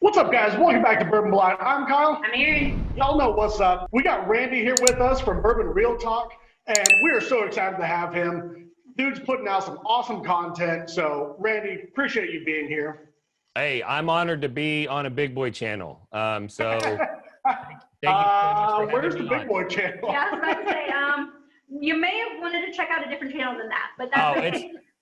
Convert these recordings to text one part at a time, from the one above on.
What's up, guys? Welcome back to Bourbon Blind. I'm Kyle. I'm Erin. Y'all know what's up. We got Randy here with us from Bourbon Real Talk, and we are so excited to have him. Dude's putting out some awesome content. So, Randy, appreciate you being here. Hey, I'm honored to be on a big boy channel. Thank you so much where's the big boy channel? Yeah, I was about to say, you may have wanted to check out a different channel than that, but that's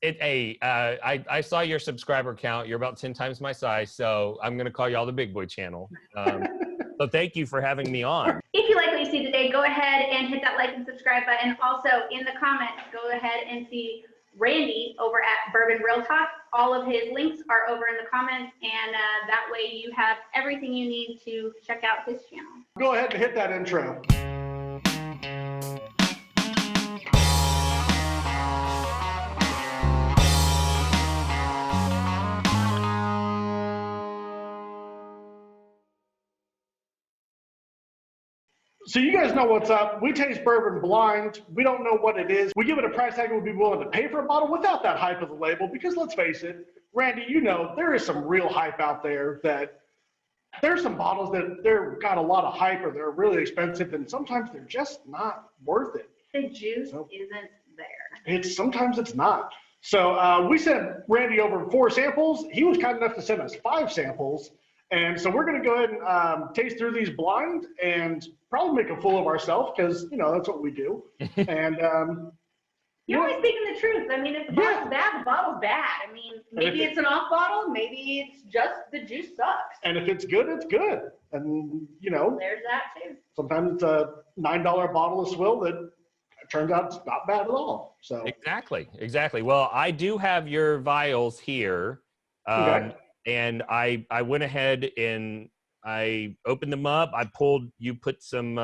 okay. I saw your subscriber count. You're about 10 times my size, so I'm going to call y'all the big boy channel. So thank you for having me on. If you like what you see today, go ahead and hit that like and subscribe button. Also, in the comments, go ahead and see Randy over at Bourbon Real Talk. All of his links are over in the comments, and that way you have everything you need to check out his channel. Go ahead and hit that intro. So you guys know what's up. We taste bourbon blind. We don't know what it is. We give it a price tag and we'd be willing to pay for a bottle without that hype of the label, because let's face it, Randy, you know, there is some real hype out there that there's some bottles that they're got a lot of hype or they're really expensive, and sometimes they're just not worth it. The juice isn't there. Sometimes it's not. So we sent Randy over 4 samples. He was kind enough to send us 5 samples. And so we're going to go ahead and taste through these blind and probably make a fool of ourselves, because, you know, that's what we do. And you're always speaking the truth. I mean, if the bottle's bad, the bottle's bad. I mean, maybe it's an off bottle, maybe it's just the juice sucks. And if it's good, it's good. And, you know, there's that too. Sometimes it's a $9 bottle of swill that turns out it's not bad at all. So Exactly. Well, I do have your vials here. Okay. And I went ahead and I opened them up. You put some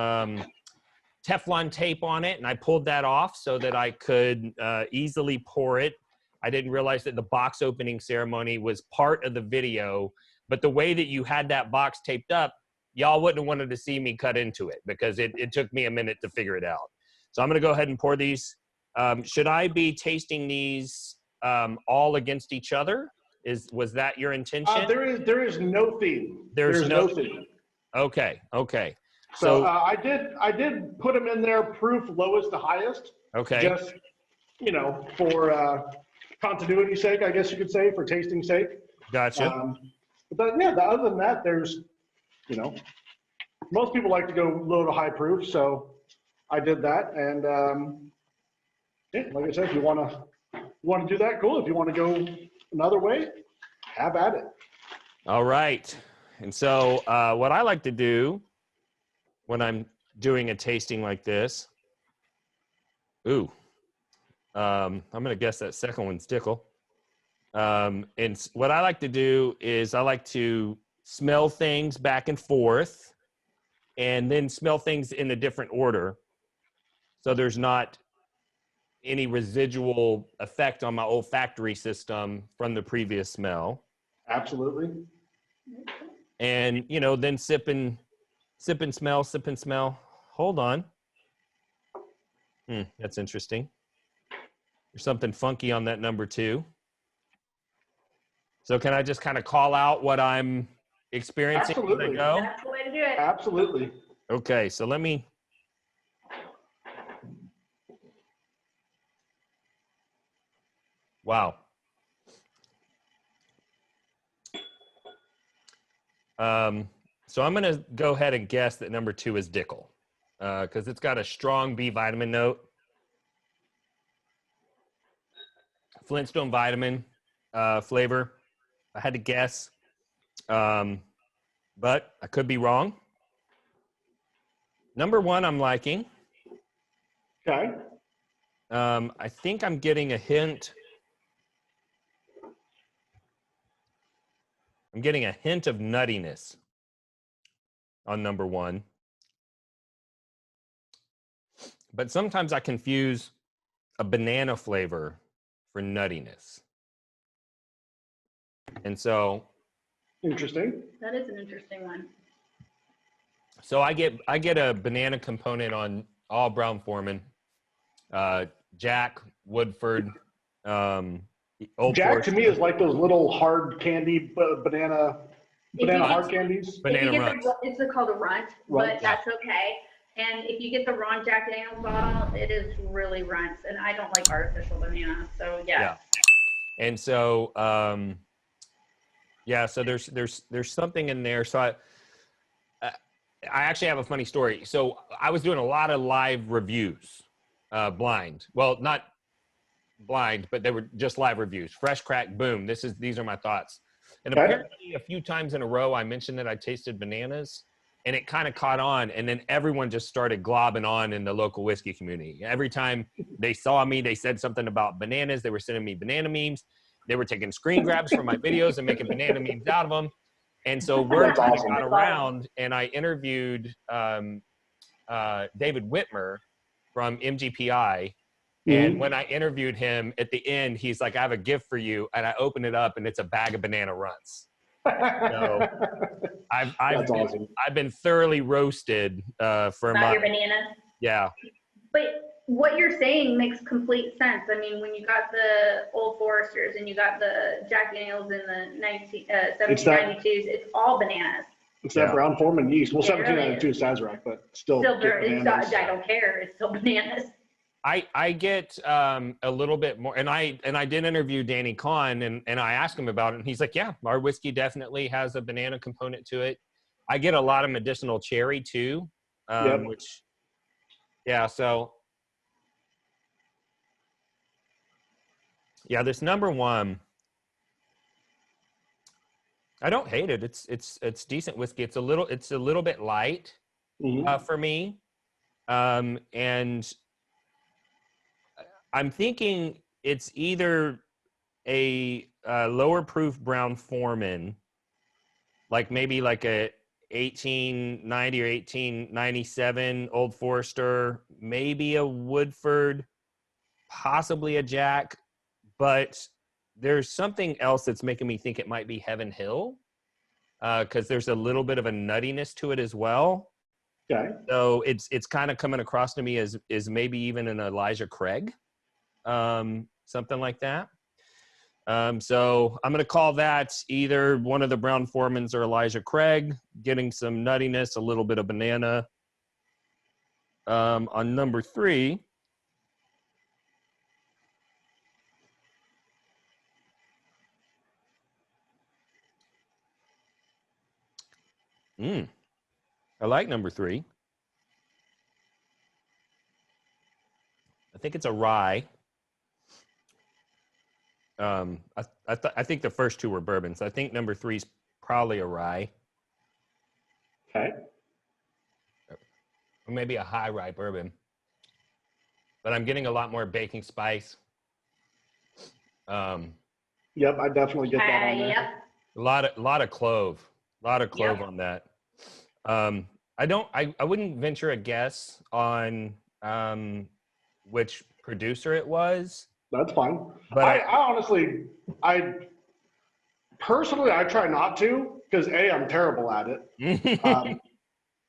Teflon tape on it, and I pulled that off so that I could easily pour it. I didn't realize that the box opening ceremony was part of the video, but the way that you had that box taped up, y'all wouldn't have wanted to see me cut into it, because it took me a minute to figure it out. So I'm going to go ahead and pour these. Should I be tasting these all against each other? Was that your intention? There is no theme. There's no theme. Okay. So I did put them in there, proof lowest to highest. Okay. Just, you know, for continuity's sake, I guess you could say, for tasting sake. Gotcha. But yeah, other than that, there's, you know, most people like to go low to high proof, so I did that. And yeah, like I said, if you want to do that, cool. If you want to go another way, have at it. All right. And so what I like to do when I'm doing a tasting like this, I'm going to guess that second one's DICKEL. And what I like to do is I like to smell things back and forth, and then smell things in a different order, so there's not any residual effect on my olfactory system from the previous smell. Absolutely. And, you know, then sip and smell. Hold on. That's interesting. There's something funky on that number 2. So can I just kind of call out what I'm experiencing? Absolutely. As I go? That's the way to do it. Absolutely. Okay, so let me. Wow. So I'm going to go ahead and guess that number 2 is DICKEL, because it's got a strong B vitamin note. Flintstone vitamin flavor. I had to guess, but I could be wrong. Number 1 I'm liking. Okay. I think I'm getting a hint. I'm getting a hint of nuttiness on number 1. But sometimes I confuse a banana flavor for nuttiness. And so. Interesting. That is an interesting one. So I get a banana component on all Brown-Forman, Jack, Woodford, Jack to me is like those little hard candy banana Banana hard candies. Banana runts. It's called a runt, but that's okay. And if you get the wrong Jack Daniel's bottle, it is really runts, and I don't like artificial banana. So yeah. And so so there's something in there. So I actually have a funny story. So I was doing a lot of live reviews, blind. Well, not blind, but they were just live reviews. Fresh crack, boom. These are my thoughts. And apparently a few times in a row, I mentioned that I tasted bananas, and it kind of caught on. And then everyone just started globbing on in the local whiskey community. Every time they saw me, they said something about bananas. They were sending me banana memes. They were taking screen grabs from my videos and making banana memes out of them. And so word kind of got around, and I interviewed David Whitmer from MGPI. And when I interviewed him at the end, he's like, I have a gift for you. And I open it up, and it's a bag of banana runts. So I've been thoroughly roasted for about your bananas. Yeah. But what you're saying makes complete sense. I mean, when you got the Old Foresters and you got the Jack Daniels in the 1792s, it's all bananas. It's that brown Foreman yeast. Well, 1792 is Sazerac, but still I don't care. It's still bananas. I get a little bit more, and I did interview Danny Kahn, and I asked him about it, and he's like, yeah, our whiskey definitely has a banana component to it. I get a lot of medicinal cherry too, which, so this number one, I don't hate it. It's decent whiskey. It's a little bit light for me, and I'm thinking it's either a lower proof brown Foreman, like maybe like a 1890 or 1897 Old Forester, maybe a Woodford, possibly a Jack, but there's something else that's making me think it might be Heaven Hill, because there's a little bit of a nuttiness to it as well. Okay. So it's kind of coming across to me as maybe even an Elijah Craig. Something like that. So I'm going to call that either one of the Brown Foremans or Elijah Craig, getting some nuttiness, a little bit of banana. On number 3, I like number 3. I think it's a rye. I think the first 2 were bourbons. I think number 3 is probably a rye. Okay. Or maybe a high rye bourbon. But I'm getting a lot more baking spice. Yep, I definitely get that on there. Yep. A lot of clove. A lot of clove on that. I wouldn't venture a guess on which producer it was. That's fine. But I honestly, personally, I try not to, because I'm terrible at it.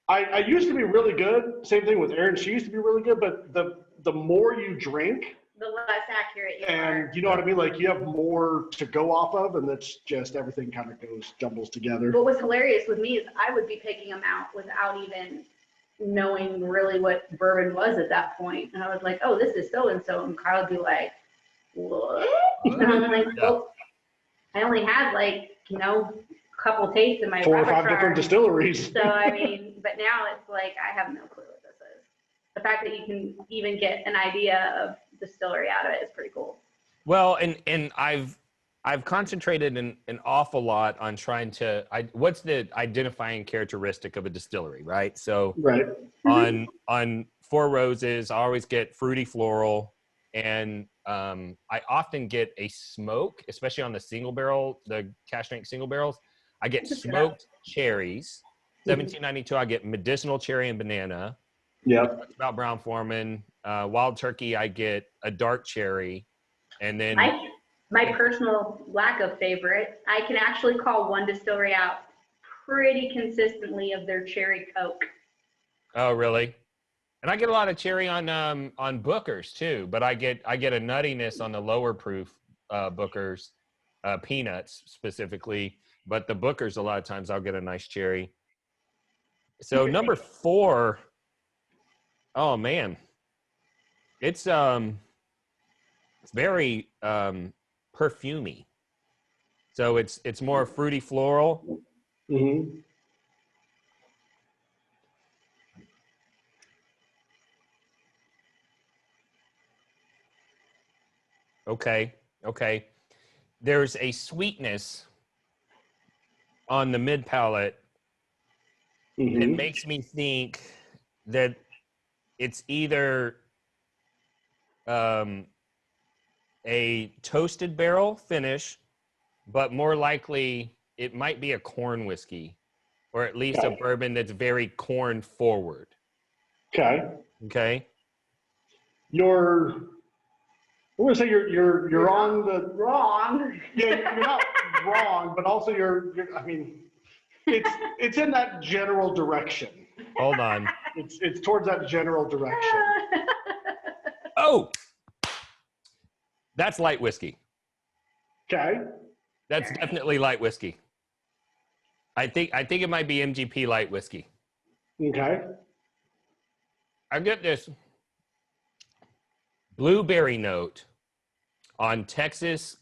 I used to be really good. Same thing with Erin. She used to be really good, but the more you drink, the less accurate you are. And you know what I mean? Like, you have more to go off of, and that's just everything kind of jumbles together. What was hilarious with me is I would be picking them out without even knowing really what bourbon was at that point. And I was like, oh, this is so-and-so. And Kyle would be like, what? And I'm like, well, I only had like, a couple tastes in my 4 or 5 repertoire. different distilleries. So, I mean, but now it's like, I have no clue what this is. The fact that you can even get an idea of distillery out of it is pretty cool. Well, and I've concentrated an awful lot on trying to, what's the identifying characteristic of a distillery, right? So right. on Four Roses, I always get fruity floral, and I often get a smoke, especially on the single barrel, the cash strength single barrels. I get smoked cherries. 1792, I get medicinal cherry and banana. Yep. About Brown Foreman. Wild Turkey, I get a dark cherry. And then my personal lack of favorite, I can actually call one distillery out pretty consistently of their cherry Coke. Oh, really? And I get a lot of cherry on Booker's too, but I get a nuttiness on the lower proof Booker's, peanuts specifically. but the Booker's a lot of times I'll get a nice cherry. So number 4, oh man, it's very perfumey. So it's more fruity floral. Mm-hmm. Okay. There's a sweetness on the mid palate. Mm-hmm. It makes me think that it's either a toasted barrel finish, but more likely it might be a corn whiskey, or at least a bourbon that's very corn forward. Okay. I'm gonna say you're on the Wrong. Yeah, you're not wrong, but also I mean, it's in that general direction. Hold on. It's towards that general direction. Oh, that's light whiskey. Okay. That's definitely light whiskey. I think it might be MGP light whiskey. Okay. I get this blueberry note on Texas,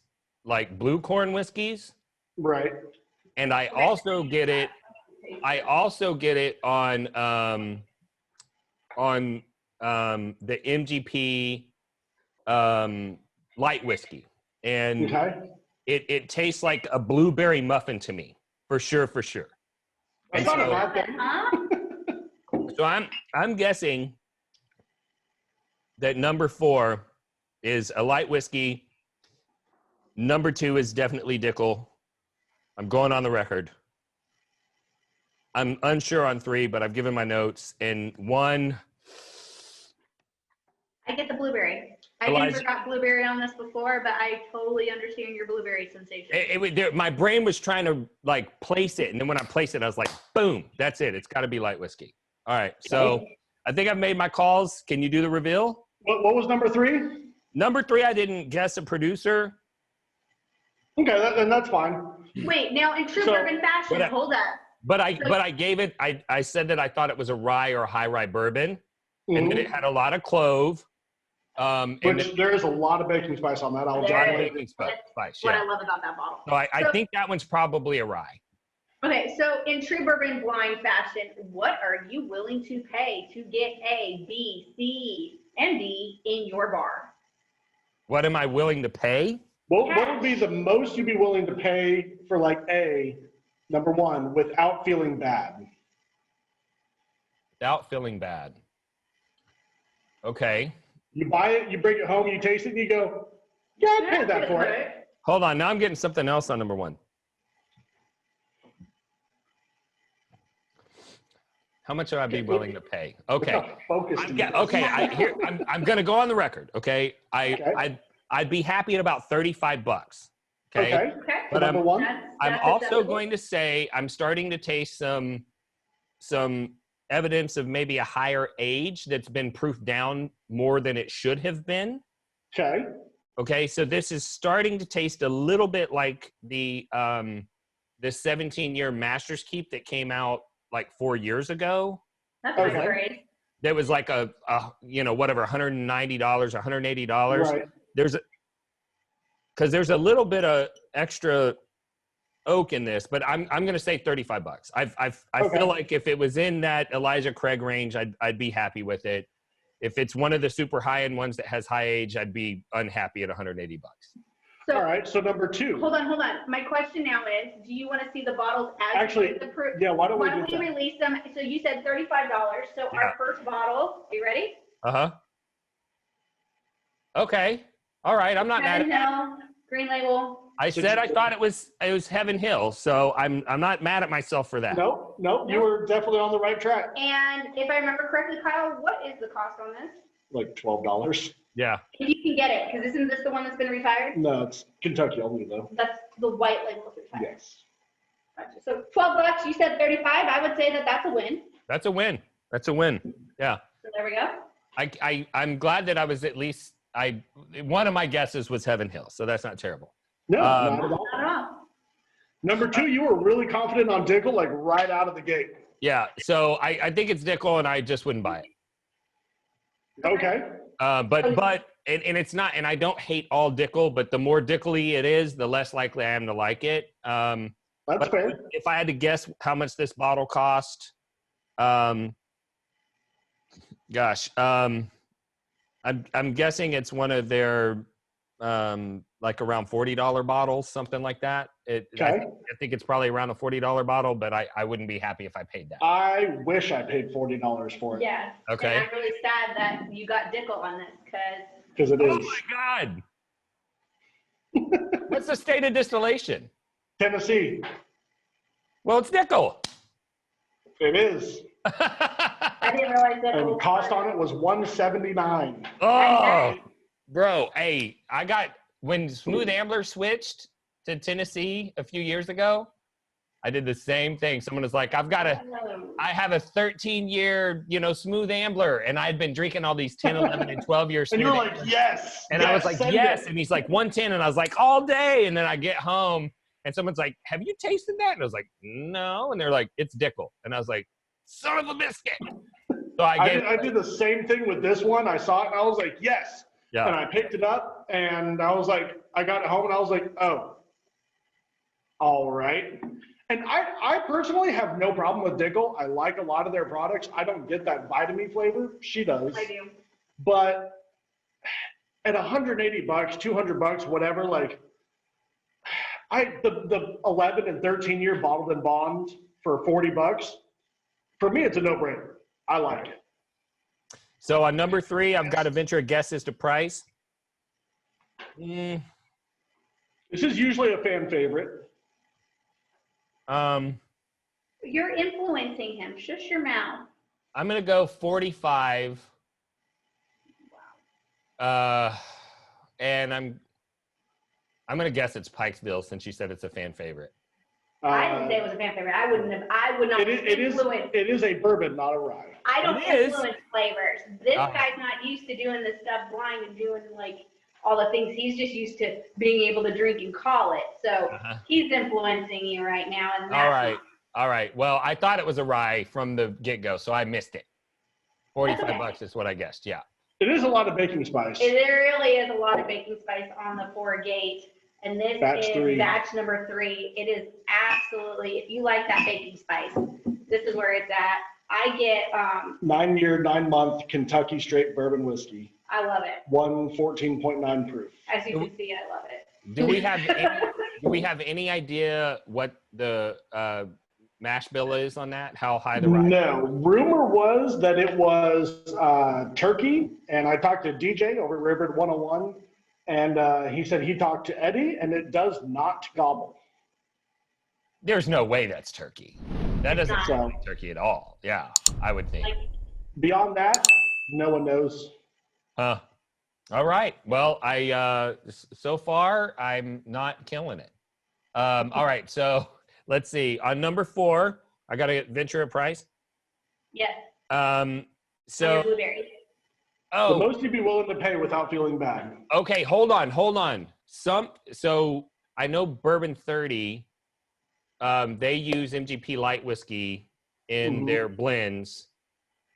like blue corn whiskeys. Right. And I also get it on the MGP light whiskey. And it tastes like a blueberry muffin to me, for sure. That's not a bad thing. So I'm guessing that number 4 is a light whiskey. Number 2 is definitely DICKEL. I'm going on the record. I'm unsure on 3, but I've given my notes. And 1, I get the blueberry. I never got blueberry on this before, but I totally understand your blueberry sensation. My brain was trying to like place it, and then when I placed it, I was like, boom, that's it. It's got to be light whiskey. All right, so I think I've made my calls. Can you do the reveal? What was number 3? Number 3, I didn't guess a producer. Okay, then that's fine. Wait, now in true bourbon fashion, hold up. But I gave it. I said that I thought it was a rye or a high rye bourbon, and that it had a lot of clove. Which there is a lot of baking spice on that. I'll definitely. Baking spice. What I love about that bottle. So I think that one's probably a rye. Okay, so in true bourbon blind fashion, what are you willing to pay to get A, B, C, and D in your bar? What am I willing to pay? What would be the most you'd be willing to pay for like A, number 1, without feeling bad? Without feeling bad. Okay. You buy it, you bring it home, you taste it, and you go, yeah, I'd pay that for it. Hold on, now I'm getting something else on number 1. How much would I be willing to pay? Okay. I'm going to go on the record. Okay. I'd be happy at about $35. Okay. But number 1. I'm also going to say I'm starting to taste some evidence of maybe a higher age that's been proofed down more than it should have been. Okay. So this is starting to taste a little bit like the 17-year Master's Keep that came out like 4 years ago. That's great. There was like a whatever, $190, $180. Right. There's a little bit of extra oak in this, but I'm going to say $35. I feel like if it was in that Elijah Craig range, I'd be happy with it. If it's one of the super high end ones that has high age, I'd be unhappy at $180. So, all right, so number 2. Hold on. My question now is, do you want to see the bottles as actually? Yeah, why don't we release them? So you said $35. So our first bottle. Are you ready? Okay. All right. I'm not mad. Hill, green label. I said I thought it was Heaven Hill, so I'm not mad at myself for that. Nope. You were definitely on the right track. And if I remember correctly, Kyle, what is the cost on this? Like $12. Yeah. If you can get it, because isn't this the one that's been retired? No, it's Kentucky only though. That's the white label retired. Yes. Gotcha. So $12. You said 35. I would say that's a win. That's a win. Yeah. So there we go. I'm glad that I was at least one of my guesses was Heaven Hill, so that's not terrible. No, not at all. Not at all. Number 2, you were really confident on DICKEL, like right out of the gate. Yeah, so I think it's DICKEL, and I just wouldn't buy it. Okay. But it's not, and I don't hate all DICKEL, but the more DICKEL-y it is, the less likely I am to like it. That's fair. If I had to guess how much this bottle cost, I'm guessing it's one of their like around $40 bottles, something like that. I think it's probably around a $40 bottle, but I wouldn't be happy if I paid that. I wish I paid $40 for it. Yeah. Okay. And I'm really sad that you got DICKEL on this Because it Oh is. my God. What's the state of distillation? Tennessee. Well, it's DICKEL. It is. I didn't realize that. And the cost on it was $179. Oh, bro. Hey, when Smooth Ambler switched to Tennessee a few years ago, I did the same thing. Someone was like, I have a 13-year, Smooth Ambler, and I'd been drinking all these 10, 11, and 12-year Smooth And you're like, Amblers. yes. And yes, I was like, yes. it. And he's like, 110. And I was like, all day. And then I get home, and someone's like, have you tasted that? And I was like, no. And they're like, it's DICKEL. And I was like, son of a biscuit. So I did the same thing with this one. I saw it, and I was like, yes. Yeah. And I picked it up, and I was like, I got it home, and I was like, oh, all right. And I personally have no problem with DICKEL. I like a lot of their products. I don't get that vitamin flavor. She does. I do. But at $180, $200, whatever, like the 11 and 13-year bottled and bond for $40, for me, it's a no-brainer. I like it. So on number 3, I've got to venture a guess as to price. This is usually a fan favorite. You're influencing him. Shush your mouth. I'm gonna go 45. And I'm gonna guess it's Pikesville since you said it's a fan favorite. I didn't say it was a fan favorite. I would not influence. It is a bourbon, not a rye. I don't It is. influence flavors. This guy's not used to doing this stuff blind and doing like all the things. He's just used to being able to drink and call it. So he's influencing you right now. And that's All right. Well, I thought it was a rye from the get-go, so I missed it. $45 is what I guessed. Yeah. It is a lot of baking spice. There really is a lot of baking spice on the 4-gate. And this is batch number 3. It is absolutely, if you like that baking spice, this is where it's at. I get 9-year, 9-month Kentucky straight bourbon whiskey. I love it. 114.9 proof. As you can see, I love it. Do we have any idea what the mash bill is on that? How high the rye? No. Rumor was that it was turkey, and I talked to DJ over at Rivered 101, and he said he talked to Eddie, and it does not gobble. There's no way that's turkey. That doesn't sound like turkey at all. Yeah, I would think. Beyond that, no one knows. All right. Well, so far I'm not killing it. All right. So let's see. On number 4, I got to venture a price. Yes. So blueberry. The most you'd be willing to pay without feeling bad. Okay. Hold on. So I know Bourbon 30. They use MGP light whiskey in their blends,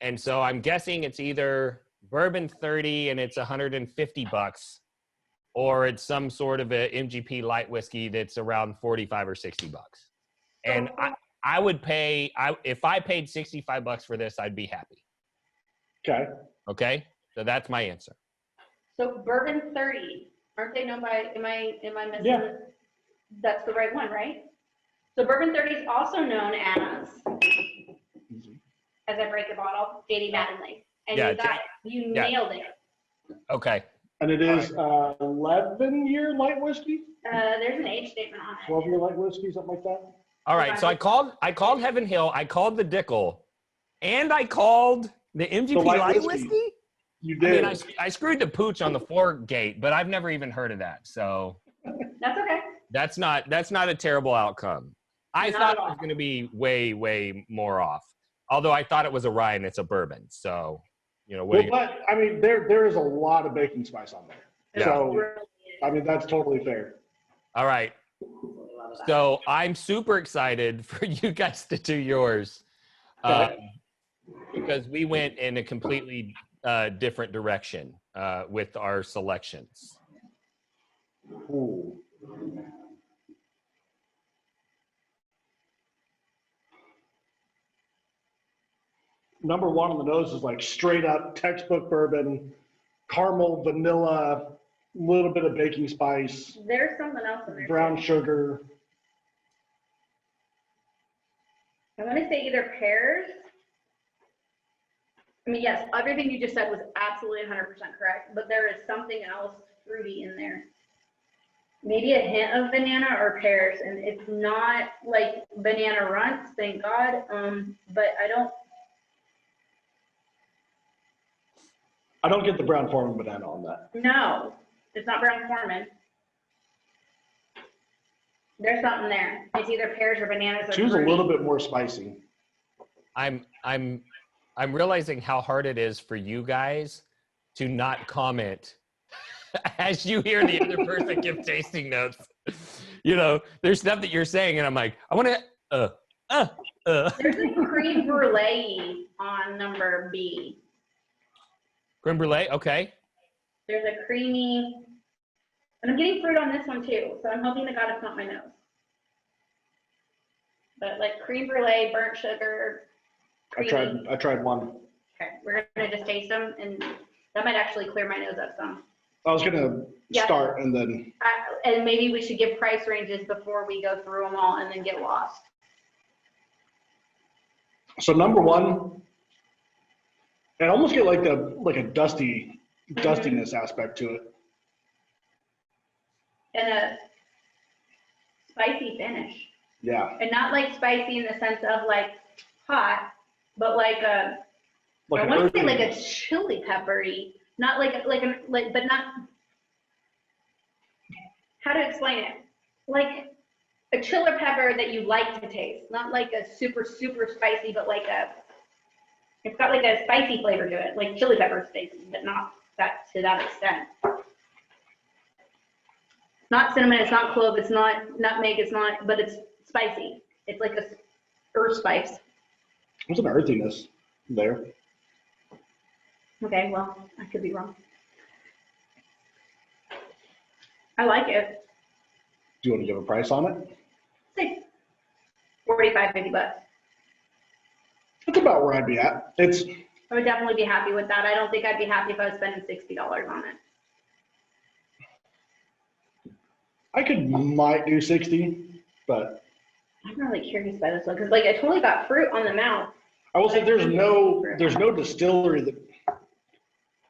and so I'm guessing it's either Bourbon 30 and it's $150, or it's some sort of a MGP light whiskey that's around $45 or $60. And I would pay. If I paid $65 for this, I'd be happy. Okay. Okay. So that's my answer. So Bourbon 30, aren't they known by? Am I missing? Yeah. That's the right one, right? So Bourbon 30 is also known as I break the bottle, JD Mattingly. And you got it. You nailed it. Okay. And it is 11-year light whiskey? There's an age statement on it. 12-year light whiskey, something like that? All right. So I called Heaven Hill. I called the DICKEL, and I called the MGP light whiskey. You did. I mean, I screwed the pooch on the 4-gate, but I've never even heard of that. So that's okay. That's not a terrible outcome. I thought it was going to be way, way more off. Although I thought it was a rye and it's a bourbon. So, but I mean, there is a lot of baking spice on there. Yeah. So, I mean, that's totally fair. All right. love about it. So I'm super excited for you guys to do yours. Because we went in a completely different direction with our selections. Ooh. Number one on the nose is like straight up textbook bourbon, caramel, vanilla, little bit of baking spice, There's something else in there. brown sugar. I want to say either pears. I mean, yes, everything you just said was absolutely 100% correct, but there is something else fruity in there. Maybe a hint of banana or pears, and it's not like banana runts, thank God. But I don't get the brown foreman banana on that. no, it's not brown foreman. There's something there. It's either pears or bananas or Choose a fruity. little bit more spicy. I'm realizing how hard it is for you guys to not comment as you hear the other person give tasting notes. You know, there's stuff that you're saying, and I'm like, I want to. There's a cream brulee on number B. Creme brulee, okay. There's a creamy, and I'm getting fruit on this one too, so I'm hoping to God it's not my nose. But like cream brulee, burnt sugar, creamy. I tried one. Okay, we're gonna just taste them, and that might actually clear my nose up some. I was gonna Yeah. start and then And maybe we should give price ranges before we go through them all and then get lost. so number one, I almost get like a dustiness aspect to it. And a spicy finish. Yeah, And not like spicy in the sense of like hot, but like a, like I an want to say like earthy- a chili peppery, not but not, how to explain it? Like a chili pepper that you like to taste, not like a super, super spicy, but like it's got like a spicy flavor to it, like chili pepper spicy, but not that to that extent. Not cinnamon, it's not clove, it's not nutmeg, it's not, but it's spicy. It's like a earth spice. There's an earthiness there. Okay, well, I could be wrong. I like it. Do you want to give a price on it? Say 45, 50 bucks. That's about where I'd be at. It's I would definitely be happy with that. I don't think I'd be happy if I was spending $60 on it. might do 60, but I'm really curious by this one because like I totally got fruit on the mouth. I will say there's no distillery that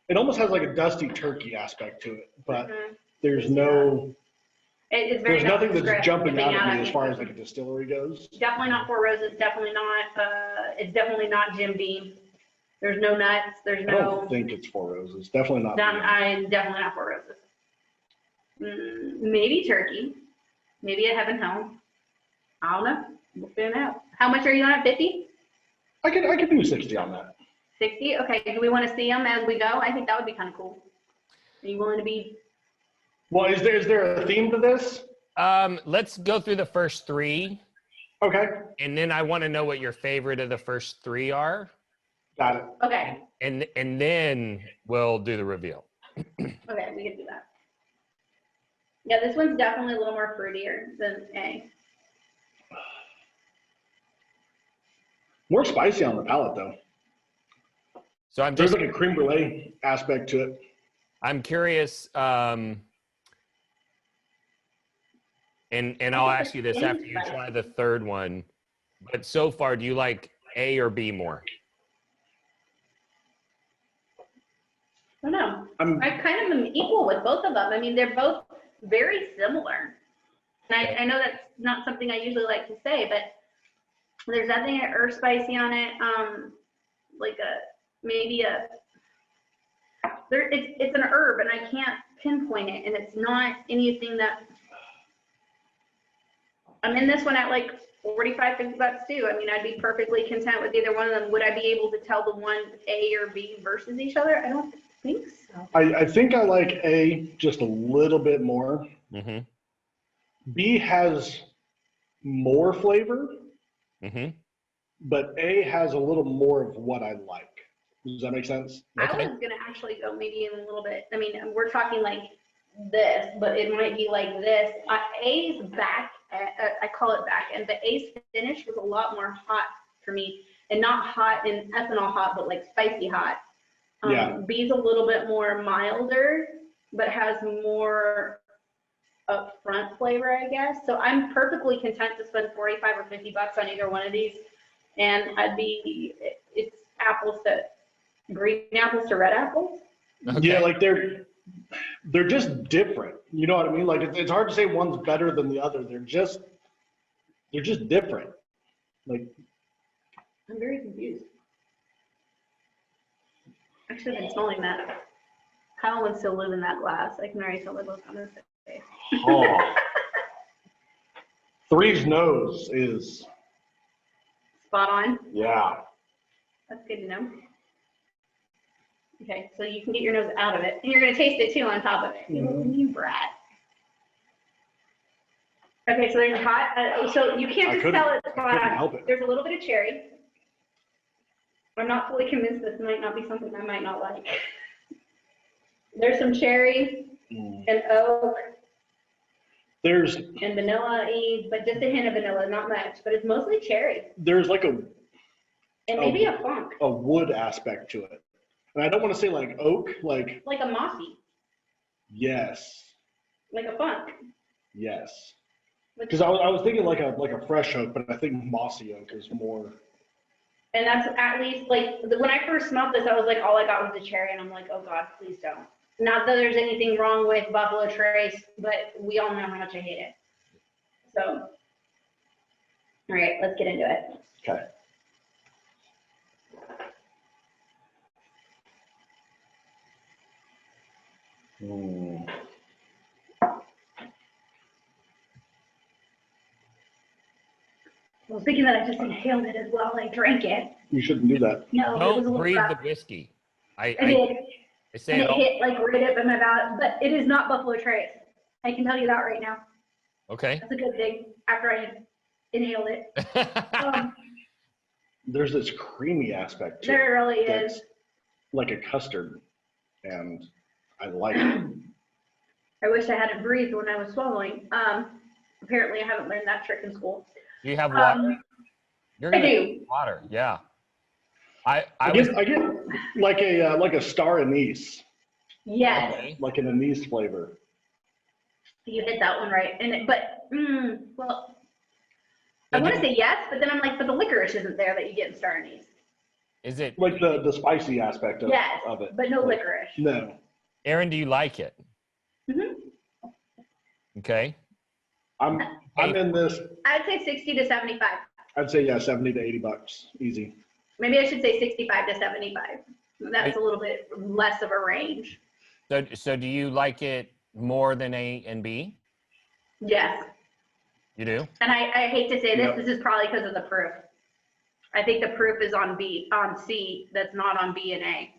it almost has like a dusty turkey aspect to it, but there's no It is very there's nothing that's nondescript jumping dipping out at me at as far as like a distillery goes. Definitely not Four Roses. Definitely not. It's definitely not Jim Beam. There's no nuts. There's I no. don't think it's Four Roses. Definitely not. I'm definitely not Four Roses. Maybe turkey. Maybe a Heaven Hill. I don't know. We'll figure it out. How much are you on at 50? I could do 60 on that. 60? Okay. Do we want to see them as we go? I think that would be kind of cool. Are you willing to be? Well, is there a theme to this? Let's go through the first three, Okay, and then I want to know what your favorite of the first three are, got it. Okay. and then we'll do the reveal. Okay, we can do that. Yeah, this one's definitely a little more fruitier than A. More spicy on the palate though. So I'm There's just like a creme brulee aspect to it. I'm curious, and I'll ask you this after you try the third one. But so far, do you like A or B more? I don't know. I'm I kind of am equal with both of them. I mean, they're both very similar. And I know that's not something I usually like to say, but there's nothing earth spicy on it. Like it's an herb and I can't pinpoint it, and it's not anything that I'm in this one at like 45, 50 bucks too. I mean, I'd be perfectly content with either one of them. Would I be able to tell the one A or B versus each other? I don't think so. I think I like A just a little bit more. Mm-hmm. B has more flavor, Mm-hmm. but A has a little more of what I like. Does that make sense? I Okay. was gonna actually go maybe in a little bit. I mean, we're talking like this, but it might be like this. A's back, I call it back, and the A's finish was a lot more hot for me, and not hot in ethanol hot, but like spicy hot. Yeah. B's a little bit more milder, but has more upfront flavor, I guess. So I'm perfectly content to spend 45 or 50 bucks on either one of these, and it's apples to green apples to red apples. Okay. Yeah, like they're just different. You know what I mean? Like it's hard to say one's better than the other. They're just different. Like I'm very confused. I should have been smelling that. Kyle would still live in that glass. I can already tell the look on his face. oh. Three's nose is Spot on. yeah. That's good to know. Okay, so you can get your nose out of it, and you're gonna taste it too on top of it. You brat. Okay, so there's hot. So you can't just tell it spot on. There's a little bit of cherry. I'm not fully convinced this might not be something I might not like. There's some cherry and oak. There's and vanilla-y, but just a hint of vanilla, not much. But it's mostly cherry. There's like and maybe a funk. A wood aspect to it. And I don't want to say like oak, like a mossy. Yes. Like a funk. Yes. Because I was thinking like a fresh oak, but I think mossy oak is more. And that's at least like when I first smelled this, I was like, all I got was the cherry, and I'm like, oh God, please don't. Not that there's anything wrong with Buffalo Trace, but we all know how much I hate it. So, all right, let's get into it. Okay. I was thinking that I just inhaled it as well. I drank it. You shouldn't do that. No, it was a Don't little breathe rough. the whiskey. I did. I say And it it all. hit like right up in my mouth, but it is not Buffalo Trace. I can tell you that right now. Okay. That's a good thing after I inhaled it. There's this creamy aspect to There it. really That's is. like a custard, and I like it. I wish I hadn't breathed when I was swallowing. Apparently I haven't learned that trick in school. Do you have water? You're I gonna do. need water. Yeah. I get like a star anise, Yes. Okay. like an anise flavor. You hit that one right. Well, I want to say yes, but then I'm like, but the licorice isn't there that you get in star anise. Is it? Like the spicy aspect of, Yes, of it. but no Like, licorice. No. Aaron, do you like it? Mhm. Okay. I'm in this. I'd say 60 to 75. I'd say yeah, 70 to 80 bucks, easy. Maybe I should say 65 to 75. That's a little bit less of a range. So do you like it more than A and B? Yes. You do? And I hate to say this, Yep. this is probably because of the proof. I think the proof is on C, that's not on B and A.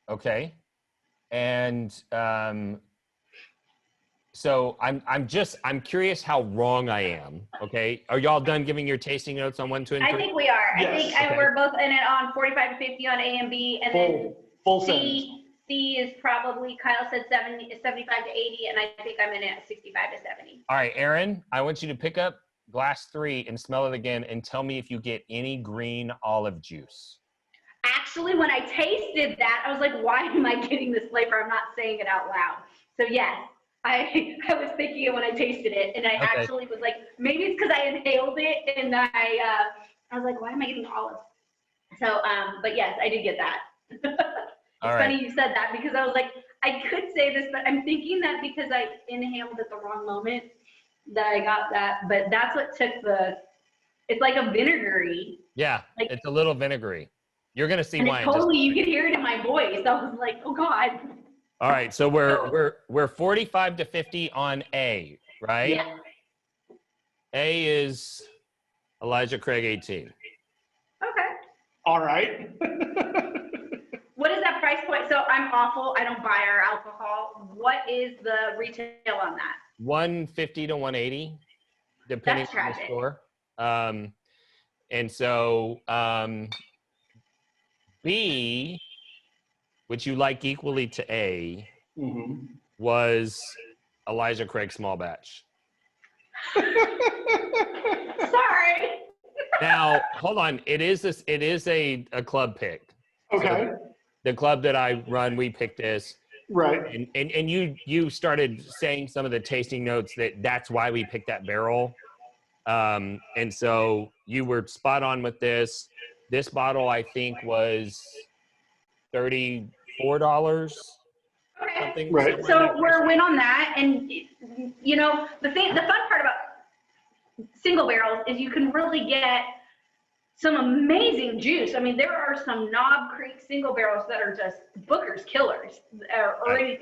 Okay. And so I'm curious how wrong I am. Okay. Are y'all done giving your tasting notes on 1, 2, and 3? I think we are. Yes. I think Okay. we're both in it on 45 to 50 on A and B, and then Full sentence. C is probably, Kyle said 75 to 80, and I think I'm in it at 65 to 70. All right, Aaron, I want you to pick up glass 3 and smell it again and tell me if you get any green olive juice. Actually, when I tasted that, I was like, why am I getting this flavor? I'm not saying it out loud. So yes, I was thinking it when I tasted it, and I actually was like, maybe it's because I inhaled it, and I was like, why am I getting olives? So, but yes, I did get that. It's funny you said that, because I was like, I could say this, but I'm thinking that because I inhaled at the wrong moment that I got that, but that's what took it's like a vinegary. Yeah, Like, it's a little vinegary. You're gonna see why. Totally, you could hear it in my voice. I was like, oh God. All right, so we're 45 to 50 on A, right? Yeah. A is Elijah Craig 18. Okay. All right. What is that price point? So I'm awful. I don't buy our alcohol. What is the retail on that? 150 to 180. depending That's on the tragic. store. And so B, which you like equally to A, was Elijah Craig small batch. Sorry. Now, hold on. It is a club pick. Okay. So the club that I run, we picked this. Right. And you started saying some of the tasting notes that's why we picked that barrel. And so you were spot on with this. This bottle, I think, was $34. Okay. Something. Right. So we're a win on that. And, you know, the fun part about single barrels is you can really get some amazing juice. I mean, there are some Knob Creek single barrels that are just Booker's killers, or Right.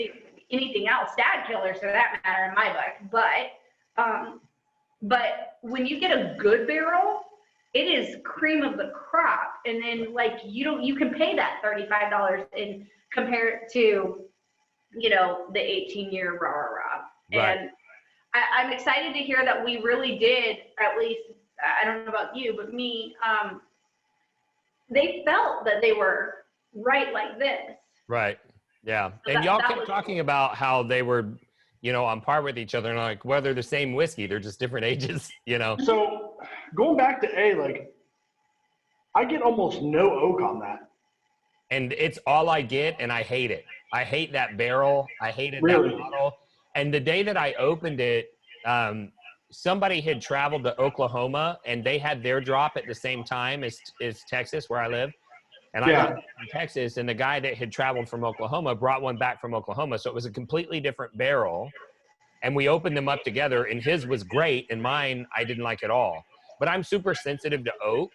anything else, Dad killers for that matter in my book. But when you get a good barrel, it is cream of the crop. And then like you can pay that $35 and compare it to, you know, the 18-year rah. Right. And I'm excited to hear that we really did, at least, I don't know about you, but me, they felt that they were right like this. Right. Yeah. So And y'all that kept was talking about how they were, you know, on par with each other. And like, well, they're the same whiskey. They're just different ages, you know? So going back to A, like, I get almost no oak on that. And it's all I get, and I hate it. I hate that barrel. I hated Really? that bottle. And the day that I opened it, somebody had traveled to Oklahoma, and they had their drop at the same time as Texas, where I live. And I got it from Texas, and the guy that had traveled from Oklahoma brought one back from Oklahoma. So it was a completely different barrel. And we opened them up together, and his was great, and mine I didn't like at all. But I'm super sensitive to oak.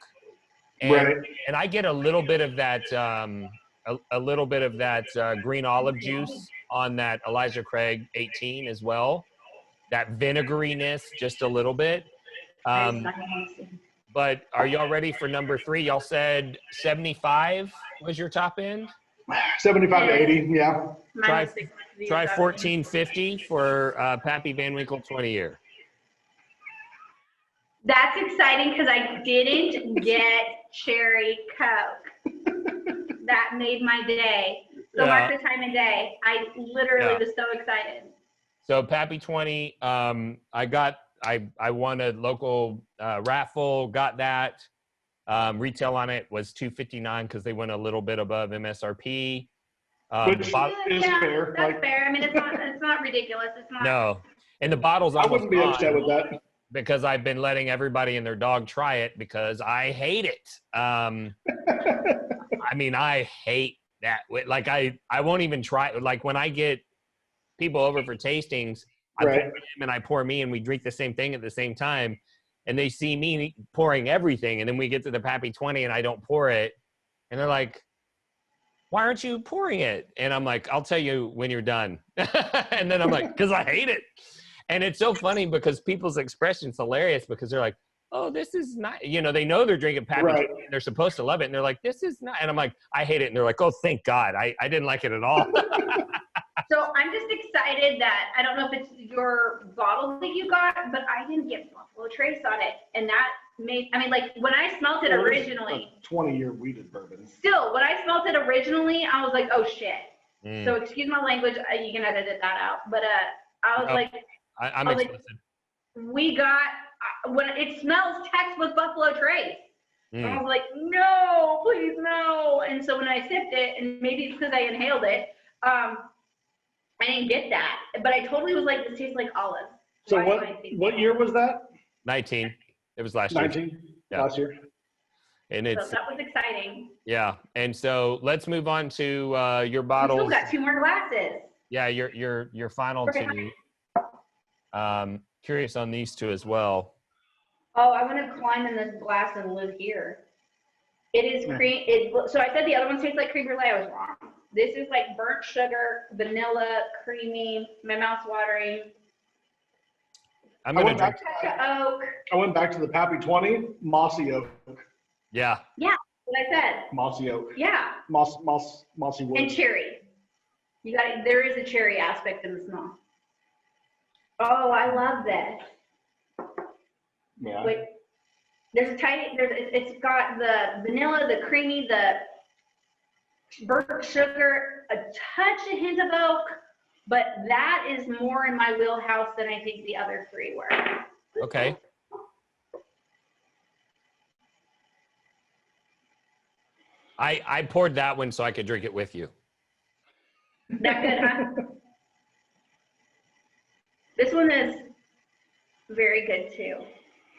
And I get a little bit of that, green olive juice on that Elijah Craig 18 as well. That vinegariness, just a little bit. But are y'all ready for number 3? Y'all said 75 was your top end. 75 to 80, yeah. Try 1450 for Pappy Van Winkle 20-year. That's exciting because I didn't get cherry Coke. That made my day. So mark the time of day. I literally was so excited. So Pappy 20, I won a local raffle, got that. Retail on it was $259 because they went a little bit above MSRP. Which is fair. That's fair. I mean, it's not ridiculous. It's not. No, and the bottle's I almost wouldn't be upset with that. because I've been letting everybody and their dog try it because I hate it. I mean, I hate that. Like I won't even try. Like when I get people over for tastings, I pour them and I pour me and we drink the same thing at the same time. And they see me pouring everything. And then we get to the Pappy 20 and I don't pour it. And they're like, why aren't you pouring it? And I'm like, I'll tell you when you're done. And then I'm like, because I hate it. And it's so funny because people's expression's hilarious because they're like, oh, this is not, you know, they know they're drinking Pappy 20 and they're supposed to love it. And they're like, this is not. And I'm like, I hate it. And they're like, oh, thank God. I didn't like it at all. So I'm just excited that, I don't know if it's your bottle that you got, but I didn't get Buffalo Trace on it. And that made, I mean, like when I smelt it originally. 20-year weeded bourbon. Still, when I smelt it originally, I was like, oh shit. So excuse my language, you can edit that out. But I was like, I'm explicit. We got, when it smells textbook Buffalo Trace. And I was like, no, please no. And so when I sipped it, and maybe it's because I inhaled it, I didn't get that, but I totally was like, this tastes like olive. So what year was that? 19. It was last year. 19? Yeah. Last year. So And it's that was exciting. Yeah. And so let's move on to your bottles. We still got 2 more glasses. Yeah, your final 2. Curious on these 2 as well. Oh, I want to climb in this glass and live here. It is cream. So I said the other ones taste like creme brulee. I was wrong. This is like burnt sugar, vanilla, creamy, my mouth's watering. I'm going to drink. Oak. I went back to the Pappy 20, mossy oak. Yeah. Yeah, what I said. Mossy oak. Yeah. Mossy wood. And cherry. You got it. There is a cherry aspect in the smell. Oh, I love this. Yeah. Wait, it's got the vanilla, the creamy, the burnt sugar, a touch of hint of oak, but that is more in my wheelhouse than I think the other three were. Okay. I poured that one so I could drink it with you. That good, huh? This one is very good too.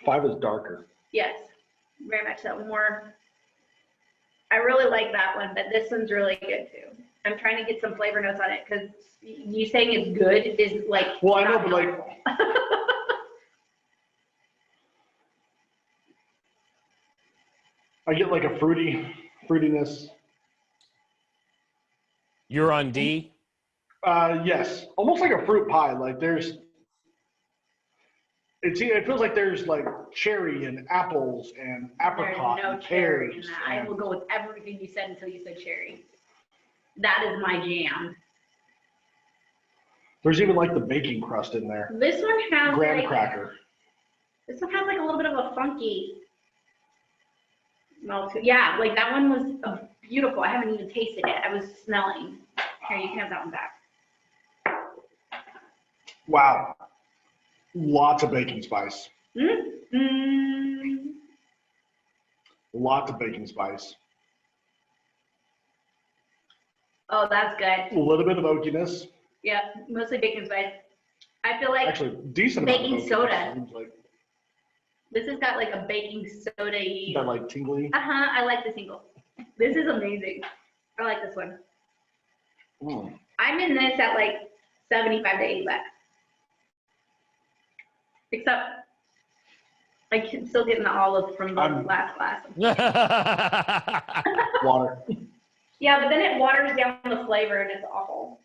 5 is darker. Yes, very much so. More, I really like that one, but this one's really good too. I'm trying to get some flavor notes on it because you saying it's good is like. Well, I know, but like. I get like a fruitiness. You're on D? Yes, almost like a fruit pie. Like it feels like there's like cherry and apples and apricot There's no and cherry in pears. that. I will go with everything you said until you said cherry. That is my jam. There's even like the baking crust in there. This one has Graham like, cracker. this one has like a little bit of a funky smell too. Yeah, like that one was beautiful. I haven't even tasted it. I was smelling. Here, you can have that one back. Wow. Lots of baking spice. Mm-hmm. Lots of baking spice. Oh, that's good. A little bit of oakiness. Yeah, mostly bacon spice. I feel like Actually, decent amount baking of oakiness. soda. Seems like this has got like a baking soda-y. that like tingly. I like the single. This is amazing. I like this one. Mm. I'm in this at like 75 to 80 bucks. Except I can still getting the olive from the last glass. Water. Yeah, but then it waters down the flavor and it's awful.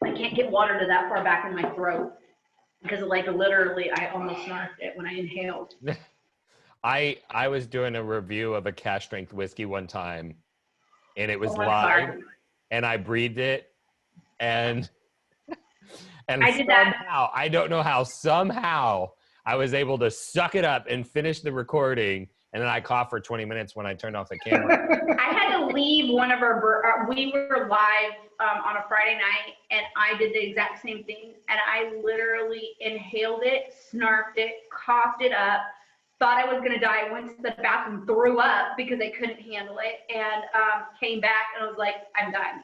I can't get water to that far back in my throat because like literally I almost snarfed it when I inhaled. I was doing a review of a cash strength whiskey one time and it was Oh, I'm live sorry. and I breathed it and I did that. somehow, I don't know how, somehow I was able to suck it up and finish the recording. And then I coughed for 20 minutes when I turned off the camera. I had to leave one of we were live on a Friday night and I did the exact same thing. And I literally inhaled it, snarfed it, coughed it up, thought I was going to die. I went to the bathroom, threw up because I couldn't handle it and came back and I was like, I'm done.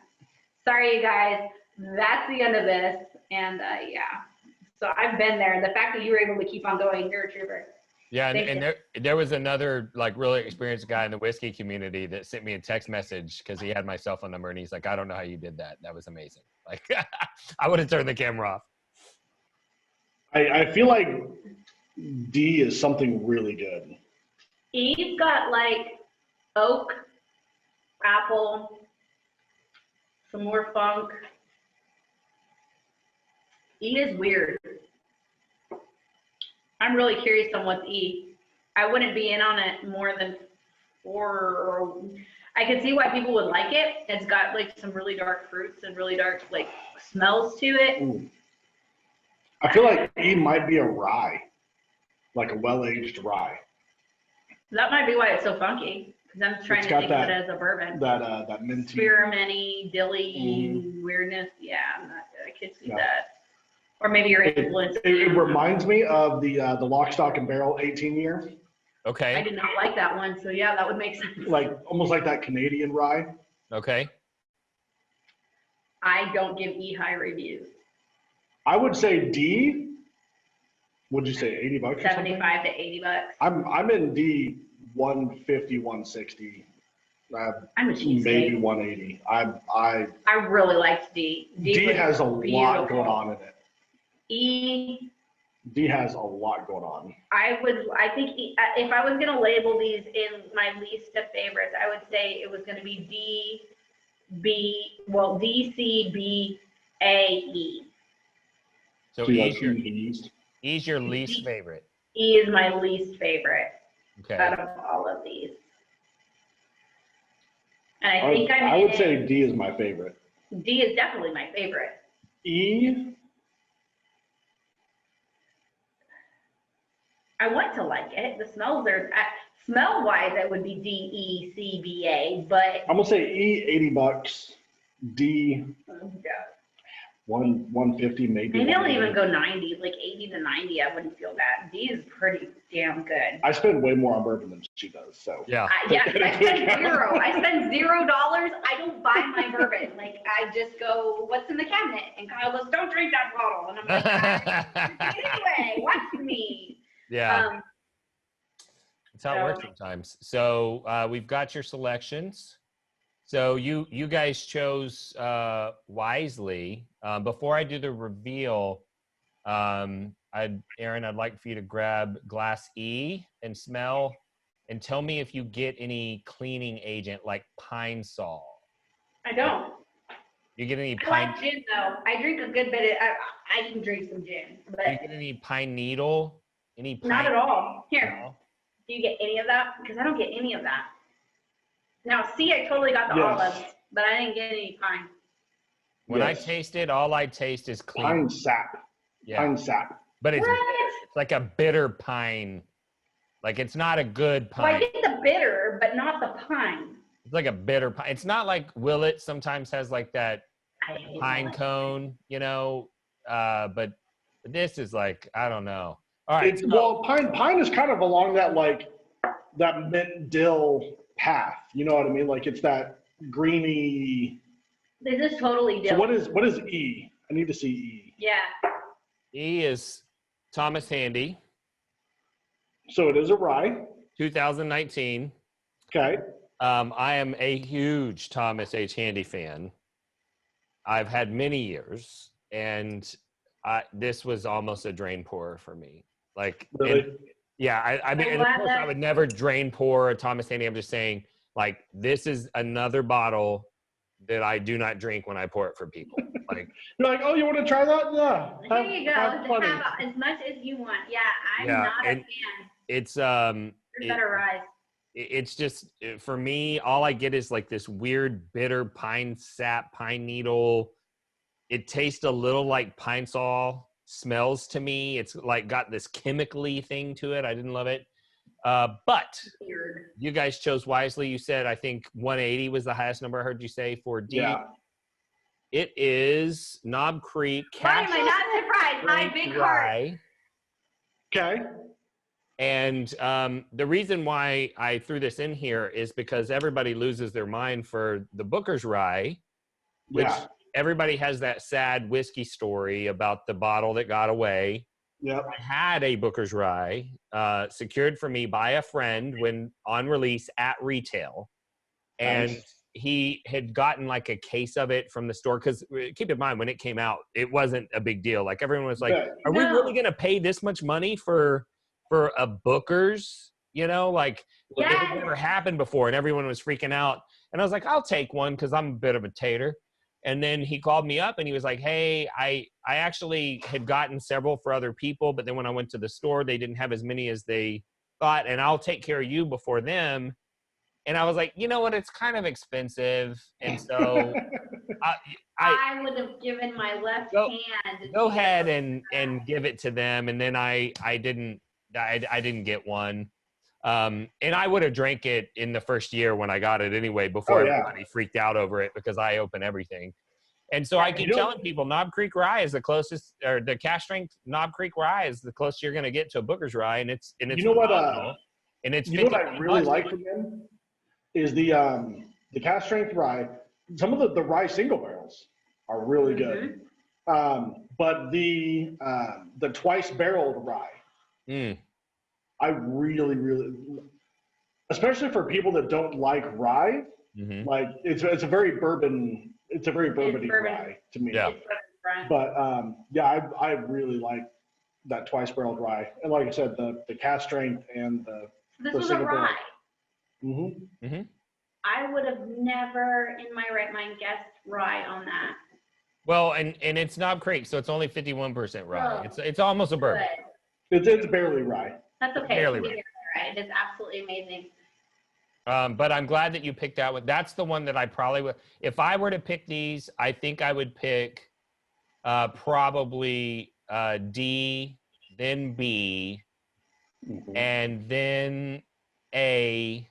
Sorry, you guys. That's the end of this. And yeah, so I've been there. The fact that you were able to keep on going, you're a trooper. Yeah, and there was another like really experienced guy in the whiskey community that sent me a text message because he had my cell phone number and he's like, I don't know how you did that. That was amazing. Like I would have turned the camera off. I feel like D is something really good. E's got like oak, apple, some more funk. E is weird. I'm really curious on what's E. I wouldn't be in on it more than 4. I could see why people would like it. It's got like some really dark fruits and really dark like smells to it. Ooh. I feel like E might be a rye, like a well-aged rye. That might be why it's so funky. Because I'm trying to think of it as a bourbon. That minty. Spearminty, dilly weirdness. Yeah, I could see that. Or maybe you're influenced. It reminds me of the Lock, Stock, and Barrel 18-year. Okay. I did not like that one, so yeah, that would make sense. Like almost like that Canadian rye. Okay. I don't give E high reviews. I would say D. What'd you say, 80 bucks? 75 to 80 bucks. I'm in D 150, 160. I'm a cheapskate. Maybe 180. I really liked D. D has a lot going on in it. E. D has a lot going on. I think E, if I was going to label these in my least of favorites, I would say it was going to be D, C, B, A, E. So E's your least favorite. E is my least favorite out of all of these. And I would say D is my favorite. D is definitely my favorite. E. I want to like it. The smells are, smell-wise, it would be DECBA, but I'm gonna say E, $80. D, yeah. 150 maybe. Maybe I'll even go 90, like 80 to 90. I wouldn't feel bad. D is pretty damn good. I spend way more on bourbon than she does, so. Yeah. Yeah, I spend zero. I spend $0. I don't buy my bourbon. Like, I just go, what's in the cabinet? And Kyle goes, don't drink that bottle. And I'm like, anyway, watch me. Yeah. That's how it works sometimes. So we've got your selections. So you guys chose wisely. Before I do the reveal, Aaron, I'd like for you to grab glass E and smell and tell me if you get any cleaning agent like Pine Sol. I don't. You get any I pine? like gin though. I drink a good bit of, I can drink some gin, but Do you get any pine needle? Any pine? not at all. Here, No? do you get any of that? Because I don't get any of that. Now, see, I totally got the Yes. olives, but I didn't get any pine. When Yes. I taste it, all I taste is clean. Pine sap. Yeah. Pine sap. But it's What? like a bitter pine. Like it's not a good Well, I pine. get the bitter, but not the pine. It's like a bitter pine. It's not like Willet sometimes has like that I hate pine that. cone, you know. But this is like, I don't know. All right. It's, well, pine is kind of along that that mint dill path. You know what I mean? Like it's that greeny. This is totally So different. what is E? I need to see E. Yeah. E is Thomas Handy, So it is a rye. 2019. Okay. I am a huge Thomas H. Handy fan. I've had many years, and this was almost a drain pourer for me. Like, Really? yeah, I mean, I'm and of glad course, I would never drain pour a Thomas Handy. I'm just saying, like, this is another bottle that I do not drink when I pour it for people. Like, You're like, oh, you want to try that? Yeah. Here you go. Have fun. Have as much as you want. Yeah, I'm Yeah, not a and fan. it's There's better ryes. it's just for me, all I get is like this weird bitter pine sap, pine needle. It tastes a little like Pine Sol smells to me. It's like got this chemically thing to it. I didn't love it. But Weird. you guys chose wisely. You said, I think 180 was the highest number I heard you say for D. Yeah. It is Knob Creek Why am I not surprised? My big heart. Rye. Okay. And the reason why I threw this in here is because everybody loses their mind for the Booker's Rye, which Yeah. everybody has that sad whiskey story about the bottle that got away. Yep. I had a Booker's Rye secured for me by a friend when on release at retail. And Nice. he had gotten like a case of it from the store. Because keep in mind, when it came out, it wasn't a big deal. Like everyone was like, Yeah. are we No. really going to pay this much money for a Booker's? You know, like it Yes. had never happened before. And everyone was freaking out. And I was like, I'll take one because I'm a bit of a tater. And then he called me up and he was like, hey, I actually had gotten several for other people, but then when I went to the store, they didn't have as many as they thought, and I'll take care of you before them. And I was like, you know what? It's kind of expensive. And so I would have given my left hand. go ahead and give it to them. And then I didn't get one. And I would have drank it in the first year when I got it anyway, before everybody freaked out over it because I open everything. And so I keep telling people Knob Creek Rye is the closest, or the cash strength Knob Creek Rye is the closest you're going to get to a Booker's Rye. And it's You know what? phenomenal. And it's You know what I 50 really bucks. like from them is the cast strength rye. Some of the rye single barrels are really good, but the twice barreled rye, I really, especially for people that don't like rye, like it's a very bourbon. It's a very bourbony rye to me. Yeah. But I really like that twice barreled rye, and like I said, the cast strength and This the was a single barrel. rye. Mm-hmm. I would have never in my right mind guessed rye on that. Well, and it's Knob Creek, so it's only 51% rye. Oh. It's almost a bourbon. Good. It's barely rye. That's okay. Barely It's right. It is absolutely amazing. But I'm glad that you picked that one. That's the one that I probably would. If I were to pick these, I think I would pick probably D, then B, and then A,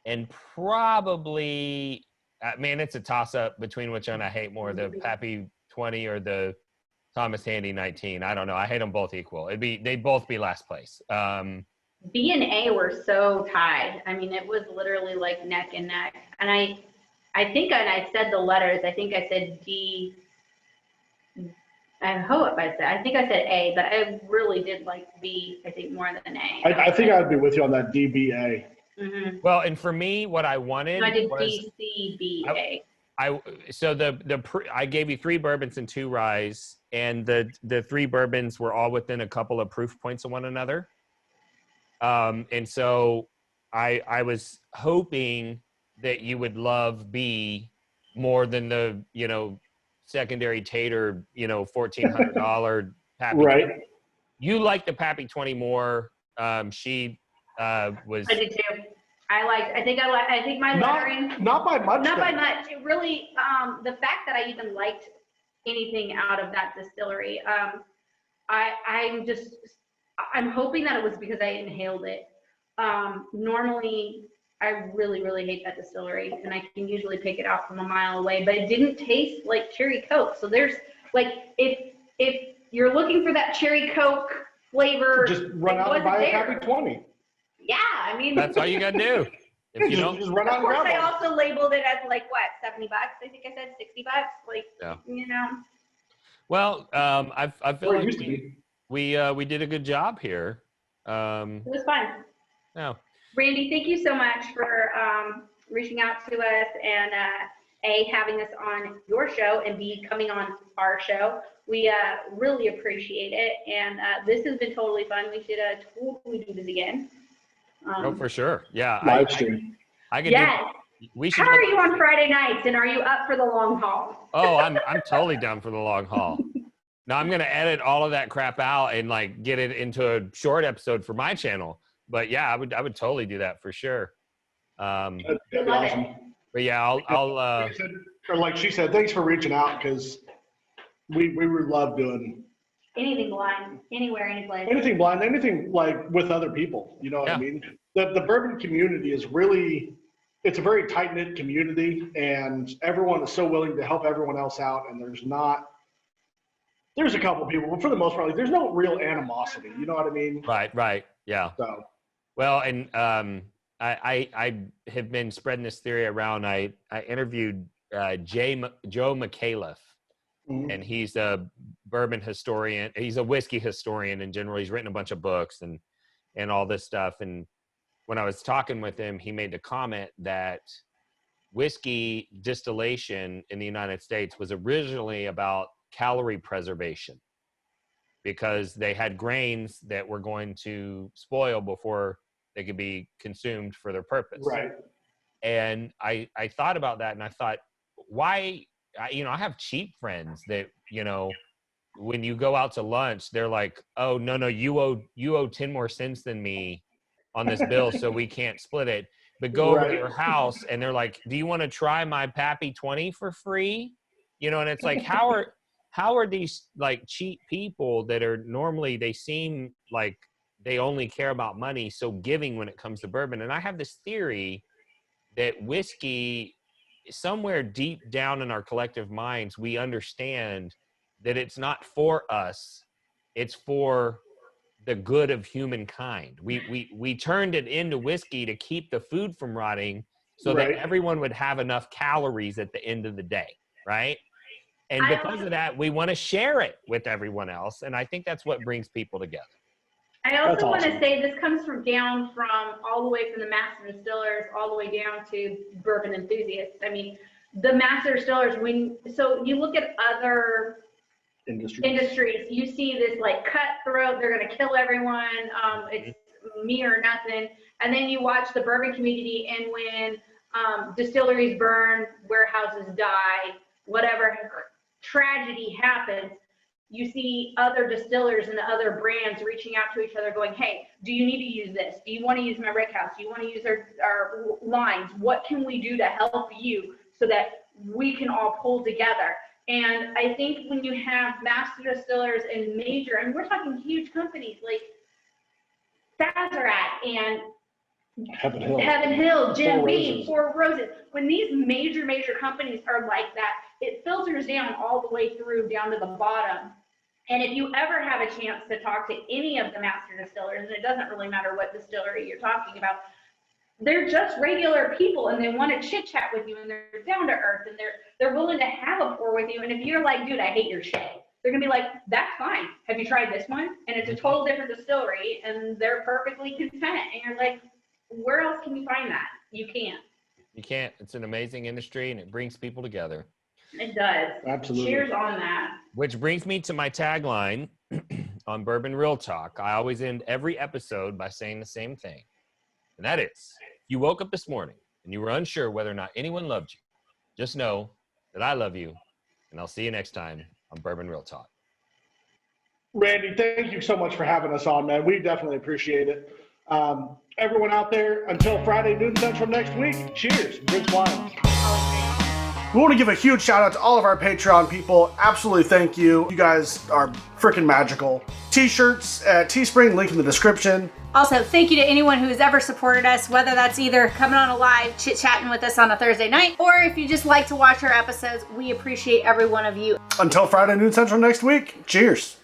and probably, man, it's a toss-up between which one I hate more, the Pappy 20 or the Thomas Handy 19. I don't know. I hate them both equal. They'd both be last place. B and A were so tied. I mean, it was literally like neck and neck. And I think I said the letters. I think I said D. I think I said A, but I really did like B, I think, more than A. I think I'd be with you on that DBA. Mm-hmm. Well, and for me, what I wanted I did was D, C, B, A. I gave you 3 bourbons and 2 ryes, and the 3 bourbons were all within a couple of proof points of one another. And so I was hoping that you would love B more than the, secondary tater, $1,400 Pappy. Right. You like the Pappy 20 more. She was. I did too. I think my lettering. Not by much. Not by much. It really, the fact that I even liked anything out of that distillery, I'm hoping that it was because I inhaled it. Normally, I really, really hate that distillery, and I can usually pick it out from a mile away, but it didn't taste like cherry Coke. So there's like, if you're looking for that cherry Coke flavor, just run out and buy a Pappy 20. Yeah, I mean, that's all you gotta do. If you don't, just run out and grab I one. also labeled it as like what, $70? I think I said $60. Like, yeah. Well, I feel like we did a good job here. It was fun. Yeah. Randy, thank you so much for reaching out to us and A, having us on your show, and B, coming on our show. We really appreciate it, and this has been totally fun. We should totally do this again. Oh, for sure. Yeah. Live stream. I could. Yes. We should. How are you on Friday nights, and are you up for the long haul? Oh, I'm totally down for the long haul. Now I'm gonna edit all of that crap out and like get it into a short episode for my channel. But yeah, I would totally do that for sure. That'd be awesome. But yeah, I'll like she said, thanks for reaching out, because we would love doing anything blind, anywhere, anyplace. Anything blind, anything like with other people. You know what I mean? The bourbon community is really, it's a very tight-knit community, and everyone is so willing to help everyone else out, and there's a couple people, but for the most part, like, there's no real animosity. You know what I mean? Right. Yeah. So. Well, and I have been spreading this theory around. I interviewed Joe McAuliffe, and he's a bourbon historian. He's a whiskey historian in general. He's written a bunch of books and all this stuff. And when I was talking with him, he made the comment that whiskey distillation in the United States was originally about calorie preservation, because they had grains that were going to spoil before they could be consumed for their purpose. Right. And I thought about that, and I thought, why, I have cheap friends that, when you go out to lunch, they're like, oh, no, you owe 10 more cents than me on this bill, so we can't split it. But go over to their house, and they're like, do you want to try my Pappy 20 for free? And it's like, how are these like cheap people that are normally, they seem like they only care about money, so giving when it comes to bourbon? And I have this theory that whiskey, somewhere deep down in our collective minds, we understand that it's not for us, it's for the good of humankind. We turned it into whiskey to keep the food from rotting, so that everyone would have enough calories at the end of the day, right? And because of that, we want to share it with everyone else. And I think that's what brings people together. I also want to say this comes down from all the way from the master distillers all the way down to bourbon enthusiasts. I mean, the master distillers, so you look at other industries, you see this like cutthroat, they're going to kill everyone, it's me or nothing. And then you watch the bourbon community, and when distilleries burn, warehouses die, whatever tragedy happens, you see other distillers and other brands reaching out to each other going, hey, do you need to use this? Do you want to use my rick house? Do you want to use our lines? What can we do to help you so that we can all pull together? And I think when you have master distillers and major, and we're talking huge companies, like Sazerac and Heaven Hill. Heaven Hill, Jim Four Beam, Roses. Four Roses. When these major companies are like that, it filters down all the way through down to the bottom. And if you ever have a chance to talk to any of the master distillers, and it doesn't really matter what distillery you're talking about, they're just regular people and they want to chit chat with you and they're down to earth and they're willing to have a pour with you. And if you're like, dude, I hate your shit, they're gonna be like, that's fine. Have you tried this one? And it's a total different distillery and they're perfectly content. And you're like, where else can you find that? You can't. You can't. It's an amazing industry and it brings people together. It does. Absolutely. Cheers on that. Which brings me to my tagline on Bourbon Real Talk. I always end every episode by saying the same thing. And that is, you woke up this morning and you were unsure whether or not anyone loved you. Just know that I love you and I'll see you next time on Bourbon Real Talk. Randy, thank you so much for having us on, man. We definitely appreciate it. Everyone out there, until Friday, noon Central next week, cheers. Drink wine. We want to give a huge shout out to all of our Patreon people. Absolutely thank you. You guys are freaking magical. T-shirts at Teespring, link in the description. Also, thank you to anyone who has ever supported us, whether that's either coming on a live, chit-chatting with us on a Thursday night, or if you just like to watch our episodes, we appreciate every one of you. Until Friday, noon Central next week, cheers.